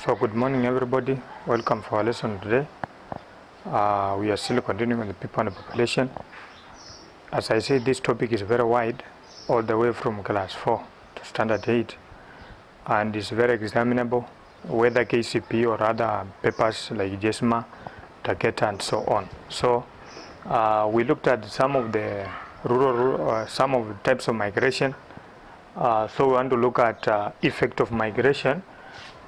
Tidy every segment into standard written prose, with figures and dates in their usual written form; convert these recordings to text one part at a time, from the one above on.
So good morning everybody, welcome for our lesson today. We are still continuing on the people and the population. As I said, this topic is very wide, all the way from class 4 to standard 8, and is very examinable, whether KCP or other papers like JESMA, Taketa and so on. So we looked at some of the some of the types of migration. So we want to look at effect of migration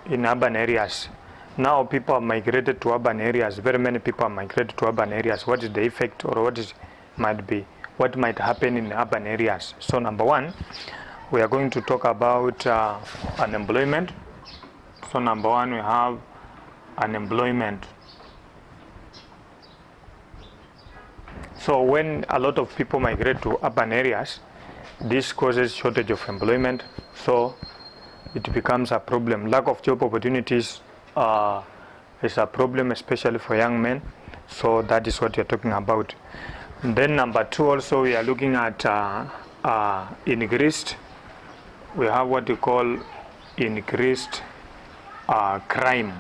in urban areas. Now people have migrated to urban areas. Very many people have migrated to urban areas. What is the effect, or what might happen in urban areas? So number one, we are going to talk about unemployment. So number one, we have unemployment. So when a lot of people migrate to urban areas, this causes shortage of employment. So it becomes a problem. Lack of job opportunities is a problem, especially for young men. So that is what we are talking about. And then number two, also we are looking at increased. We have what we call increased crime.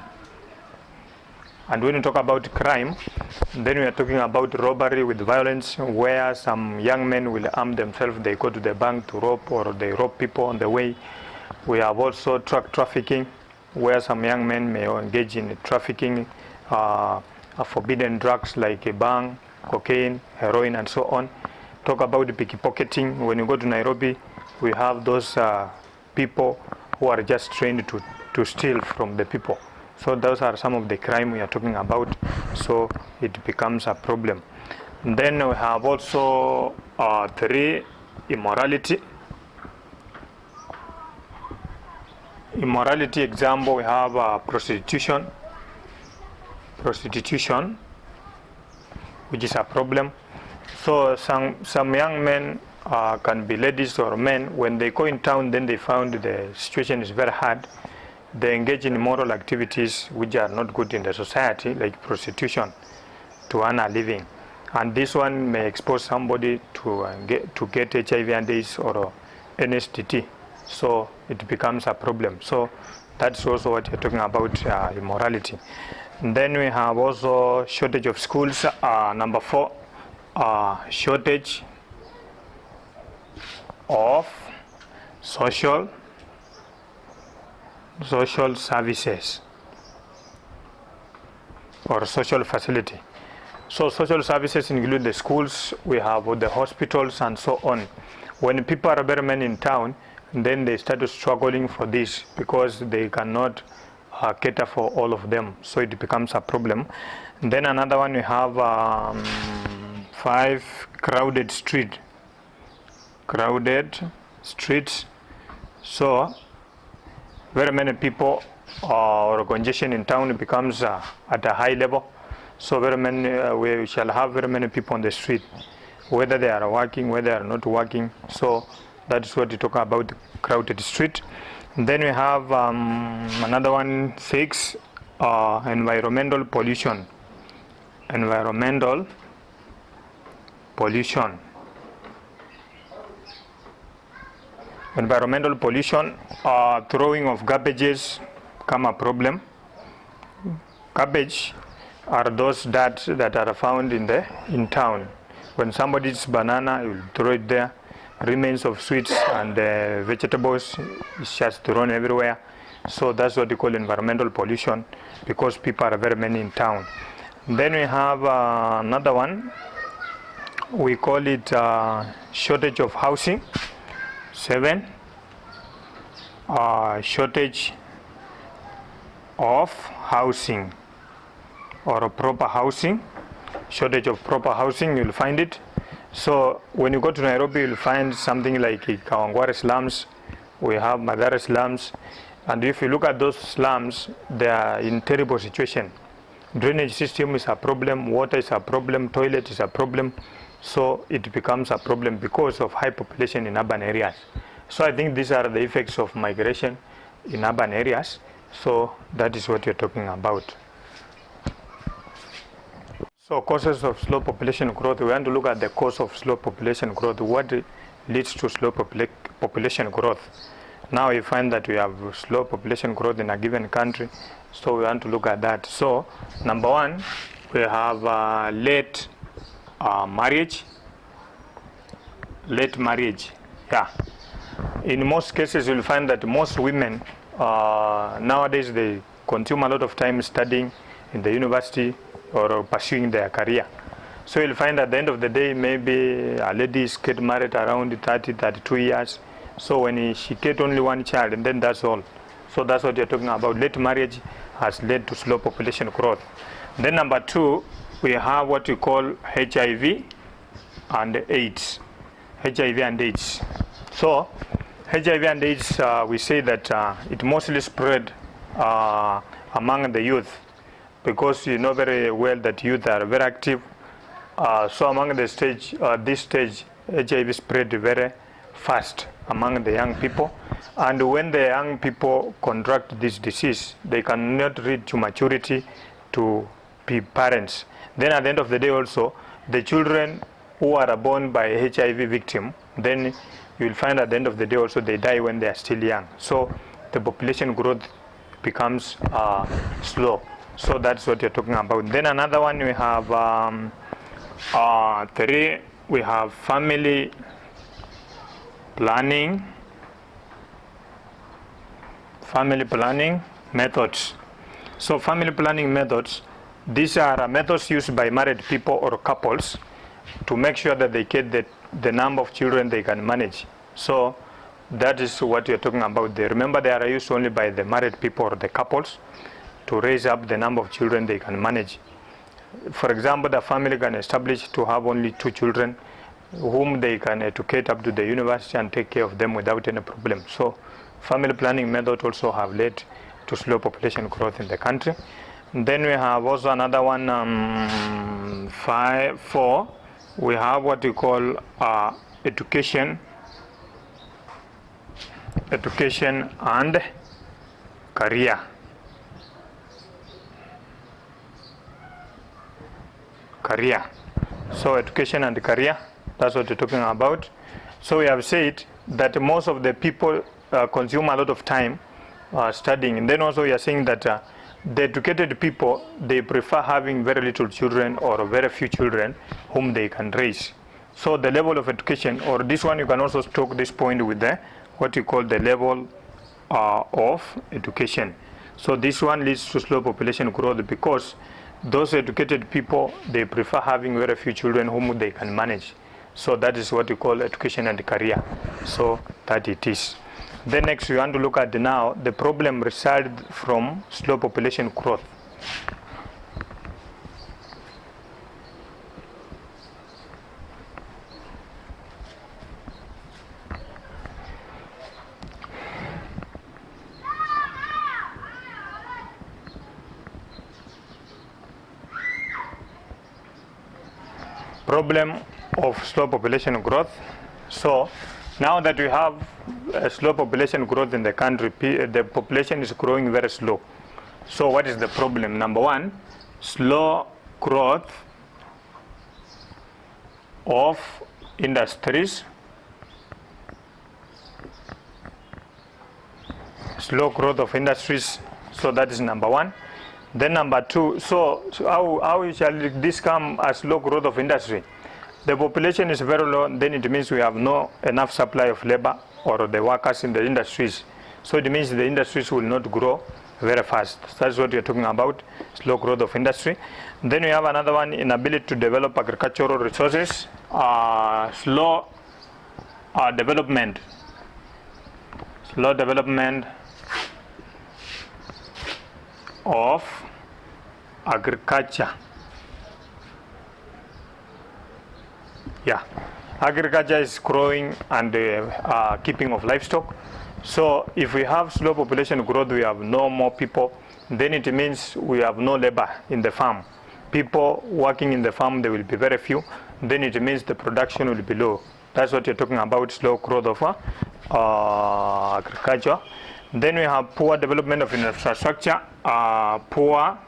And when we talk about crime, then we are talking about robbery with violence, where some young men will arm themselves. They go to the bank to rob, or they rob people on the way. We have also drug trafficking, where some young men may engage in trafficking forbidden drugs like bang, cocaine, heroin, and so on. Talk about pickpocketing. When you go to Nairobi, we have those people who are just trained to steal from the people. So those are some of the crime we are talking about. So it becomes a problem. And then we have also three, immorality. Immorality example, we have prostitution, which is a problem. So some young men can be ladies or men. When they go in town, then they found the situation is very hard. They engage in immoral activities which are not good in the society, like prostitution, to earn a living. And this one may expose somebody to get HIV and AIDS or NSTT. So it becomes a problem. So that's also what you're talking about, immorality. And then we have also shortage of schools. Number four, shortage of social services or social facility. So social services include the schools, we have the hospitals and so on. When people are very many in town, then they start struggling for this because they cannot cater for all of them. So it becomes a problem. And then another one, we have 5, crowded streets. So very many people or congestion in town becomes at a high level. So very many, we shall have very many people on the street, whether they are working, whether they are not working. So that's what we talk about, the crowded street. And then we have another one, 6, environmental pollution. Environmental pollution, throwing of garbages become a problem. Garbage are those that are found in town. When somebody eats banana, you will throw it there. Remains of sweets and vegetables is just thrown everywhere. So that's what we call environmental pollution, because people are very many in town. Then we have another one, we call it shortage of housing. 7, shortage of housing or proper housing. Shortage of proper housing, you'll find it. So when you go to Nairobi, you'll find something like Kawangware slums. We have Madara slums. And if you look at those slums, they are in terrible situation. Drainage system is a problem, water is a problem, toilet is a problem. So it becomes a problem because of high population in urban areas. So I think these are the effects of migration in urban areas. So that is what you're talking about. So causes of slow population growth, we want to look at the cause of slow population growth. What leads to slow population growth? Now you find that we have slow population growth in a given country. So we want to look at that. So number one, we have late marriage. Late marriage, yeah. In most cases, you'll find that most women nowadays, they consume a lot of time studying in the university or pursuing their career. So you'll find at the end of the day, maybe a lady is get married around 30, 32 years. So when she get only one child, and then that's all. So that's what you're talking about. Late marriage has led to slow population growth. Then number two, we have what we call HIV and AIDS. HIV and AIDS. So HIV and AIDS, we say that it mostly spread among the youth, because you know very well that youth are very active. So among the stage, this stage, HIV spread very fast among the young people. And when the young people contract this disease, they cannot reach to maturity to be parents. Then at the end of the day also, the children who are born by HIV victim, then you will find at the end of the day also they die when they are still young. So the population growth becomes slow. So that's what you're talking about. Then another one, we have three, we have family planning. Family planning methods. So family planning methods, these are methods used by married people or couples to make sure that they get the number of children they can manage. So that is what you're talking about there. Remember, they are used only by the married people or the couples to raise up the number of children they can manage. For example, the family can establish to have only 2 children whom they can educate up to the university and take care of them without any problem. So family planning method also have led to slow population growth in the country. And then we have also another one, 4, we have what we call education and career. So education and career, that's what we're talking about. So we have said that most of the people consume a lot of time studying, and then also we are saying that the educated people, they prefer having very little children or very few children whom they can raise. So the level of education, or this one you can also talk this point with the what you call the level of education. So this one leads to slow population growth, because those educated people, they prefer having very few children whom they can manage. So that is what we call education and career. So that it is. Then next we want to look at now the problem resulted from slow population growth. Problem of slow population growth. So now that we have a slow population growth in the country, the population is growing very slow. So what is the problem? Number one, slow growth of industries. Slow growth of industries. So that is number one. Then number two, so how shall this come as low growth of industry? The population is very low, then it means we have no enough supply of labor or the workers in the industries. So it means the industries will not grow very fast. That's what you're talking about, slow growth of industry. Then we have another one, inability to develop agricultural resources, slow development of agriculture. Yeah, agriculture is growing and keeping of livestock. So if we have slow population growth, we have no more people, then it means we have no labor in the farm. People working in the farm, they will be very few, then it means the production will be low. That's what you're talking about, slow growth of agriculture. Then we have poor development of infrastructure, poor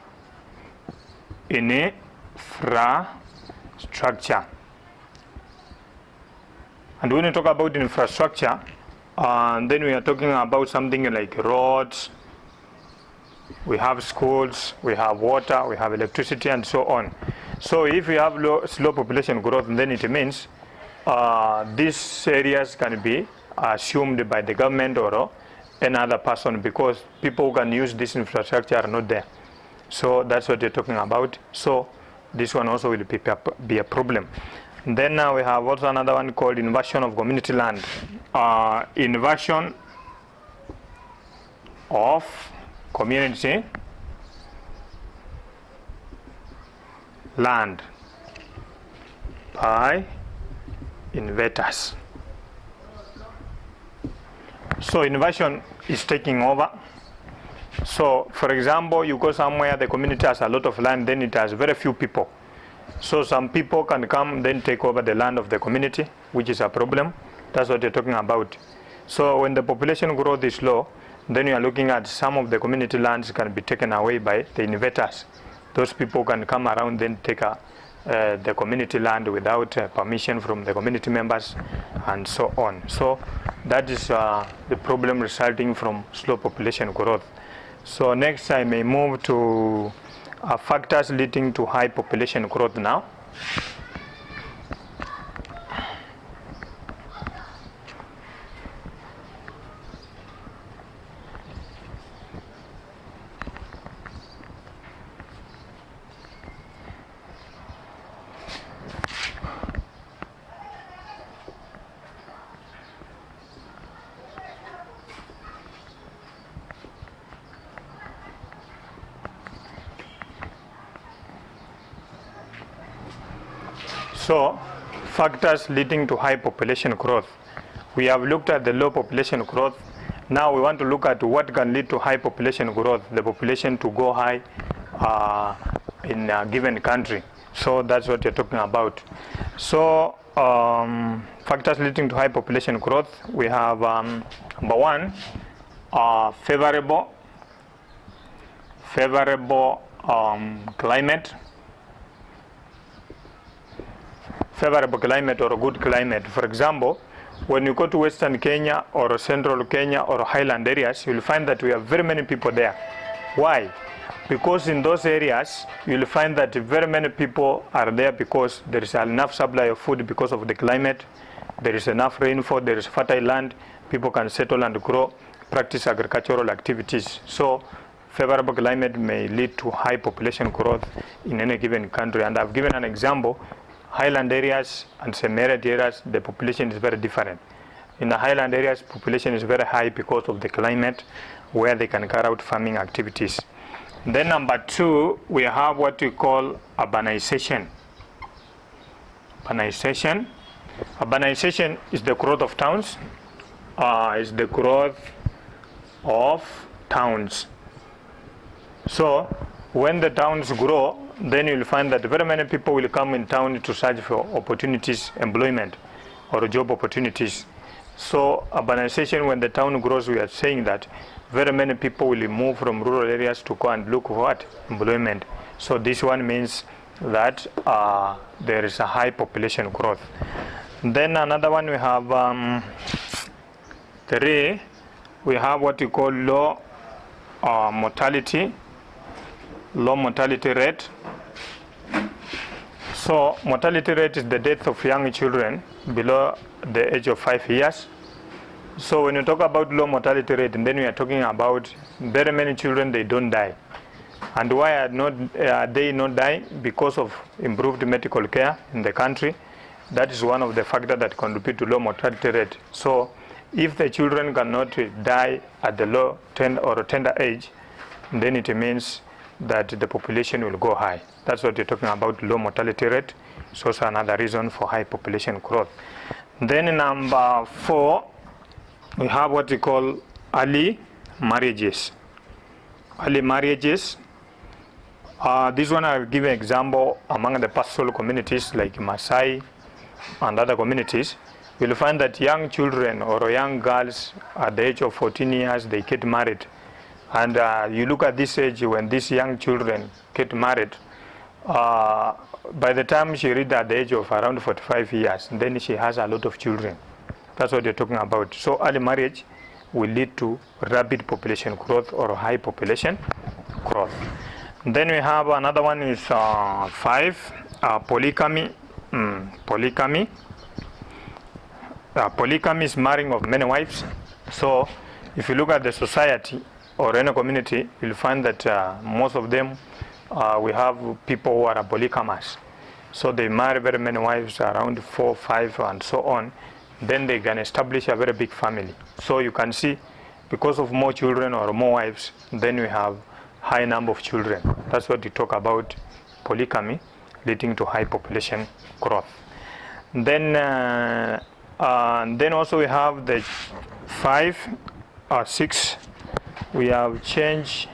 infrastructure. And when we talk about infrastructure, then we are talking about something like roads, we have schools, we have water, we have electricity, and so on. So if we have slow population growth, then it means these areas can be assumed by the government or any other person, because people who can use this infrastructure are not there. So that's what you're talking about. So this one also will be a problem. Then we have also another one called inversion of community land. Inversion of community land by investors. So inversion is taking over. So for example, you go somewhere, the community has a lot of land, then it has very few people. So some people can come then take over the land of the community, which is a problem. That's what you're talking about. So when the population growth is low, then you are looking at some of the community lands can be taken away by the investors. Those people can come around then take the community land without permission from the community members and so on. So that is the problem resulting from slow population growth. So next I may move to factors leading to high population growth now. So, factors leading to high population growth. We have looked at the low population growth. Now we want to look at what can lead to high population growth, the population to go high in a given country. So that's what you're talking about. So factors leading to high population growth, we have number one, favorable climate. Favorable climate or a good climate. For example, when you go to Western Kenya or Central Kenya or highland areas, you'll find that we have very many people there. Why? Because in those areas, you'll find that very many people are there because there is enough supply of food because of the climate, there is enough rainfall, there is fertile land, people can settle and grow, practice agricultural activities. So favorable climate may lead to high population growth in any given country. And I've given an example. Highland areas and semi-arid areas, the population is very different. In the highland areas, population is very high because of the climate, where they can carry out farming activities. Then number two, we have what we call urbanization. Urbanization is the growth of towns. So when the towns grow, then you'll find that very many people will come in town to search for opportunities, employment, or job opportunities. So urbanization, when the town grows, we are saying that very many people will move from rural areas to go and look for what? Employment. So this one means that there is a high population growth. Then another one we have three, we have what we call low mortality rate. So mortality rate is the death of young children below the age of 5 years. So when you talk about low mortality rate, and then we are talking about very many children, they don't die. And why are they not dying? Because of improved medical care in the country. That is one of the factors that contribute to low mortality rate. So if the children cannot die at the low or tender age, then it means that the population will go high. That's what you're talking about, low mortality rate. It's also another reason for high population growth. Then number four, we have what we call early marriages. Early marriages. This one I'll give an example among the pastoral communities like Maasai and other communities. You'll find that young children or young girls at the age of 14 years, they get married. And you look at this age when these young children get married, by the time she reaches at the age of around 45 years, then she has a lot of children. That's what they're talking about. So early marriage will lead to rapid population growth or high population growth. Then we have another one is 5, polygamy. Polygamy. Polygamy is marrying of many wives. So if you look at the society or any community, you'll find that most of them, we have people who are polygamous. So they marry very many wives, around 4, 5, and so on. Then they can establish a very big family. So you can see, because of more children or more wives, then we have high number of children. That's what we talk about polygamy, leading to high population growth. Then also we have the 5 or 6. We have change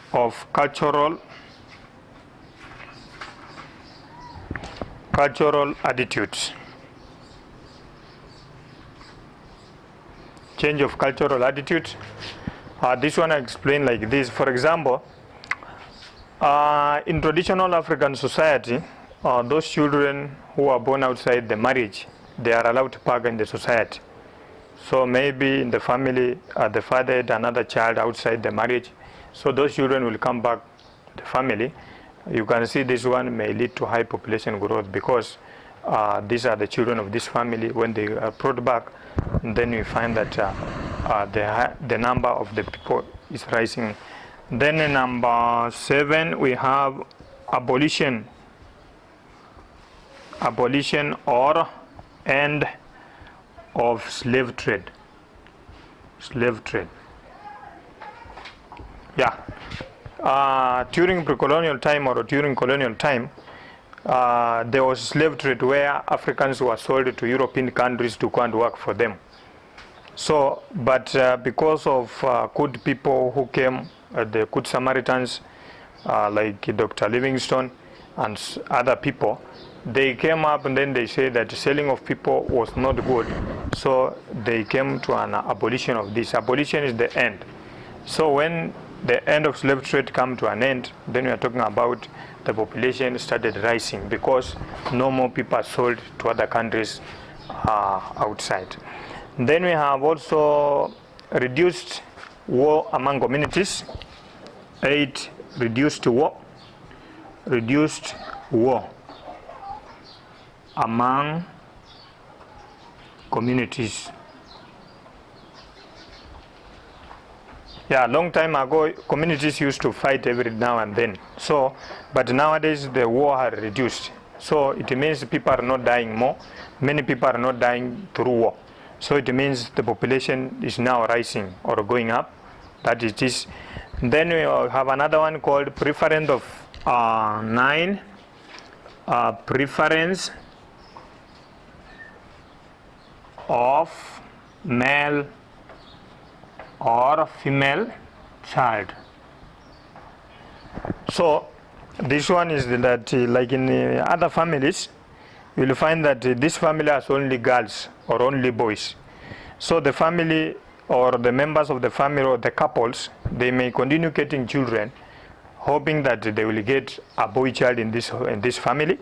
of cultural attitudes. Change of cultural attitudes. This one I explain like this. For example, in traditional African society, those children who are born outside the marriage, they are allowed to partake in the society. So maybe in the family, the father had another child outside the marriage, so those children will come back to the family. You can see this one may lead to high population growth because these are the children of this family. When they are brought back, then we find that the number of the people is rising. Then in number 7, we have abolition or end of slave trade. Yeah. During pre-colonial time or during colonial time, there was slave trade where Africans were sold to European countries to go and work for them. So, but because of good people who came, the good Samaritans, like Dr. Livingstone and other people, they came up and then they said that selling of people was not good. So they came to an abolition of this. Abolition is the end. So when the end of slave trade come to an end, then we are talking about the population started rising because no more people are sold to other countries outside. Then we have also reduced war among communities. 8, reduced war among communities. Yeah, long time ago, communities used to fight every now and then. So, but nowadays the war has reduced. So it means people are not dying more. Many people are not dying through war. So it means the population is now rising or going up. That it is. Then we have another one called preference of 9. Preference of male or female child. So this one is that like in other families, you will find that this family has only girls or only boys. So the family or the members of the family or the couples, they may continue getting children, hoping that they will get a boy child in this family.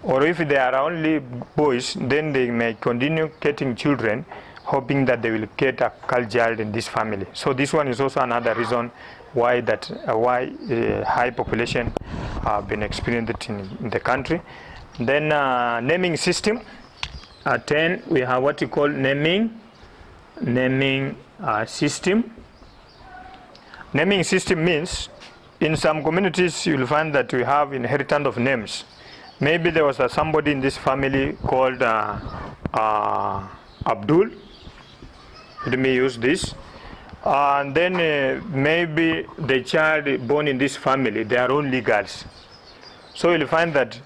Or if they are only boys, then they may continue getting children, hoping that they will get a girl child in this family. So this one is also another reason why high population have been experienced in the country. Then naming system. 10, we have what you call naming system. Naming system means in some communities you will find that we have inheritance of names. Maybe there was somebody in this family called Abdul. Let me use this. And then maybe the child born in this family, they are only girls. So you'll find that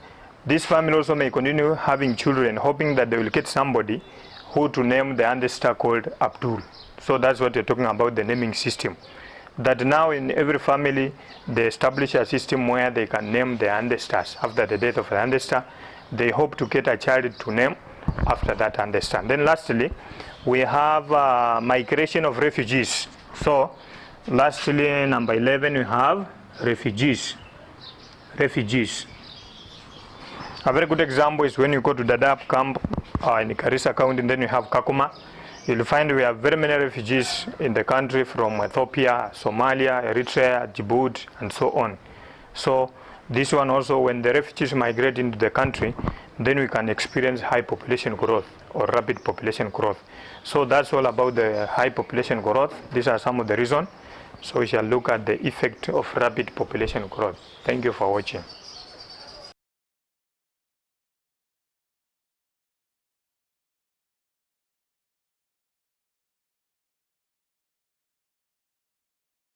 this family also may continue having children, hoping that they will get somebody who to name the ancestor called Abdul. So that's what you're talking about, the naming system. That now in every family, they establish a system where they can name the ancestors. After the death of the ancestor, they hope to get a child to name after that ancestor. Then lastly, we have migration of refugees. So lastly, number 11, we have refugees. A very good example is when you go to Dadaab camp in Garissa County, and then you have Kakuma. You'll find we have very many refugees in the country from Ethiopia, Somalia, Eritrea, Djibouti, and so on. So this one also, when the refugees migrate into the country, then we can experience high population growth or rapid population growth. So that's all about the high population growth. These are some of the reasons. So we shall look at the effect of rapid population growth. Thank you for watching.